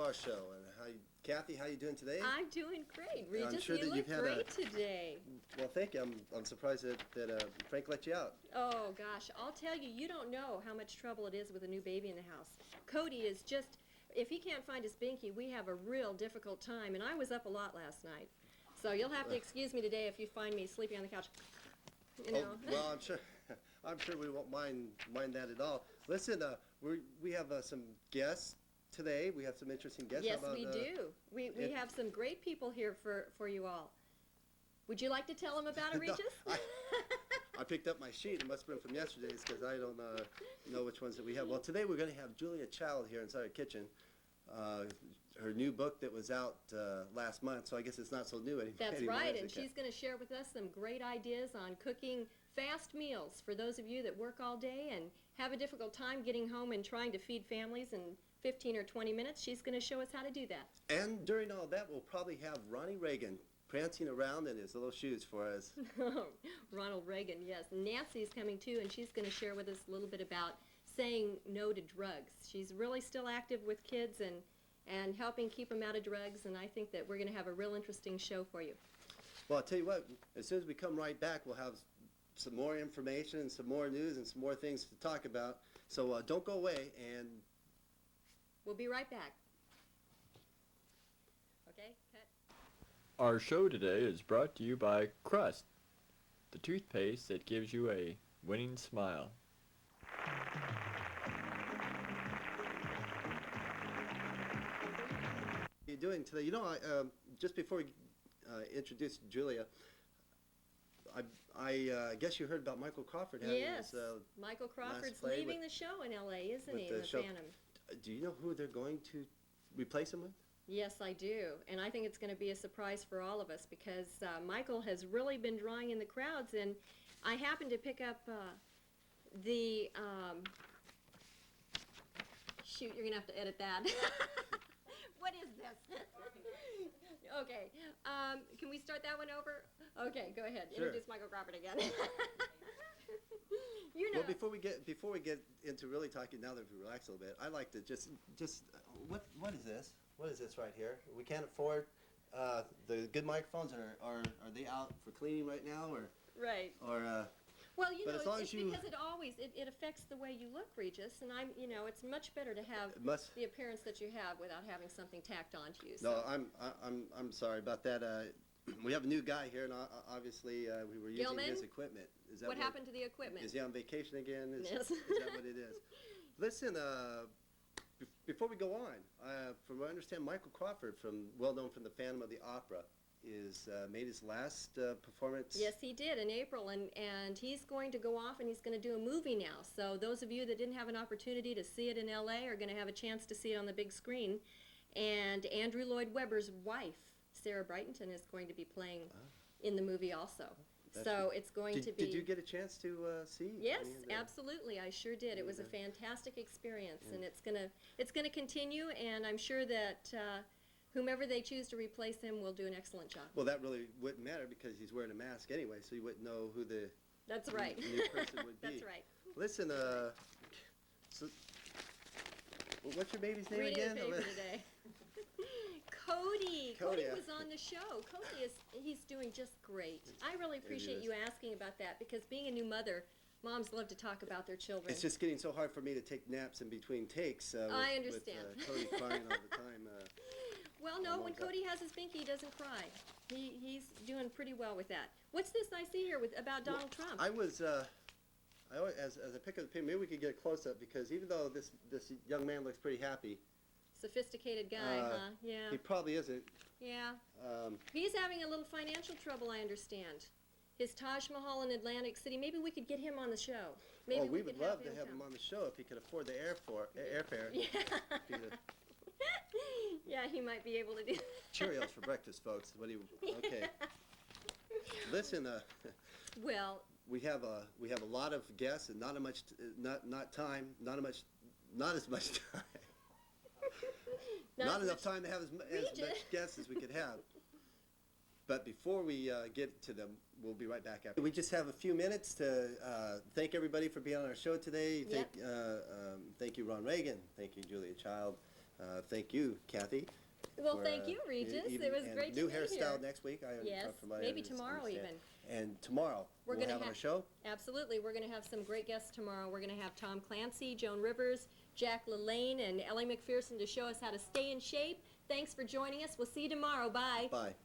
our show. And Kathy, how you doing today? I'm doing great. I'm Regis, sure you that look you've had great today. Well, thank you. I'm surprised that Frank let you out. Oh, gosh. I'll tell you, you don't know how much trouble it is with a new baby in the house. Cody is just, if he can't find his binky, we have a real difficult time. And I was up a lot last night. So you'll have to excuse me today if you find me sleeping on the couch. You know. Oh, well, I'm sure we won't mind that at all. Listen, we have some guests today. We have some interesting guests. Yes, we do. We have some great people here for you all. Would you like to tell them about it, Regis? No, I picked up my sheet. It must have been from yesterday's because I don't know which ones that we have. Well, today we're going to have Julia Child here inside our kitchen. Her new book that was out last month, so I guess it's not so new anymore. That's right, and she's going to share with us some great ideas on cooking fast meals for those of you that work all day and have a difficult time getting home and trying to feed families in 15 or 20 minutes. She's going to show us how to do that. And during all that, we'll probably have Ronnie Reagan prancing around in his little shoes for us. Ronald Reagan, yes. Nancy's coming too, and she's going to share with us a little bit about saying no to drugs. She's really still active with kids and helping keep them out of drugs, and I think that we're going to have a real interesting show for you. Well, I'll tell you what, as soon as we come right back, we'll have some more information and some more news and some more things to talk about. So don't go away, and we'll be right back. Okay, cut. Our show today is brought to you by Crust, the toothpaste that gives you a winning smile. How you doing today? You know, just before we introduce Julia, I guess you heard about Michael Crawford having his Michael Crawford's leaving the show in L.A., isn't he, in the Phantom? Do you know who they're going to replace him with? Yes, I do, and I think it's going to be a surprise for all of us because Michael has really been drawing in the crowds, and I happened to pick up the, shoot, you're going to have to edit that. What is this? Okay, can we start that one over? Okay, go ahead. Sure. Introduce Michael Crawford again. You know. Well, before we get into really talking, now that we relax a little bit, I'd like to just what is this? What is this right here? We can't afford the good microphones. Are they out for cleaning right now, or right? Or well, you know, it's because it affects the way you look, Regis, and it's much better to have the appearance that you have without having something tacked onto you. So. No, I'm sorry about that. We have a new guy here, and obviously we were using his equipment. Is that what happened to the equipment? Is he on vacation again? Yes. Is that what it is? Listen, before we go on, from what I understand, Michael Crawford, well known from the Phantom of the Opera, is made his last performance. Yes, he did in April, and he's going to go off and he's going to do a movie now. So those of you that didn't have an opportunity to see it in L.A. are going to have a chance to see it on the big screen. And Andrew Lloyd Webber's wife, Sarah Brighton, is going to be playing in the movie also. So it's going to be... Did you get a chance to see? Yes, absolutely. I sure did. It was a fantastic experience, and it's gonna continue. And I'm sure that whomever they choose to replace him will do an excellent job. Well, that really wouldn't matter because he's wearing a mask anyway, so you wouldn't know who the That's right. new person would be. That's right. Listen, so what's your baby's name Reading again? the paper today. Cody. Cody yeah. was on the show. Cody he's doing just great. I really appreciate you asking about that because being a new mother, moms love to talk about their children. It's just getting so hard for me to take naps in between takes. I understand. With Cody crying all the time. Well, no, when Cody has his binky, he doesn't cry. He's doing pretty well with that. What's this I see here about Donald Trump? I was, I always, as I pick up the pin, maybe we could get a close-up because even though this young man looks pretty happy. Sophisticated guy, huh? Yeah. He probably isn't. Yeah. He's having a little financial trouble, I understand. His Taj Mahal in Atlantic City. Maybe we could get him on the show. Maybe we would love to have him on the show if he could afford the airfare. Yeah. Yeah, he might be able to do that. Cheerios for breakfast, folks. Okay. Listen, well, we have a lot of guests and not as much time. Not enough time to have as much guests as we could have. But before we get to them, we'll be right back after. We just have a few minutes to thank everybody for being on our show today. Thank you, Ron Reagan. Thank you, Julia Child. Thank you, Kathy. Well, for, thank you, Regis. even- It was and great to new be hairstyle here. next week. Yes, from my maybe tomorrow understand. even. And tomorrow We're we'll gonna have on ha- our show. Absolutely. We're going to have some great guests tomorrow. We're going to have Tom Clancy, Joan Rivers, Jack LaLanne, and Ellie McPherson to show us how to stay in shape. Thanks for joining us. We'll see you tomorrow. Bye. Bye.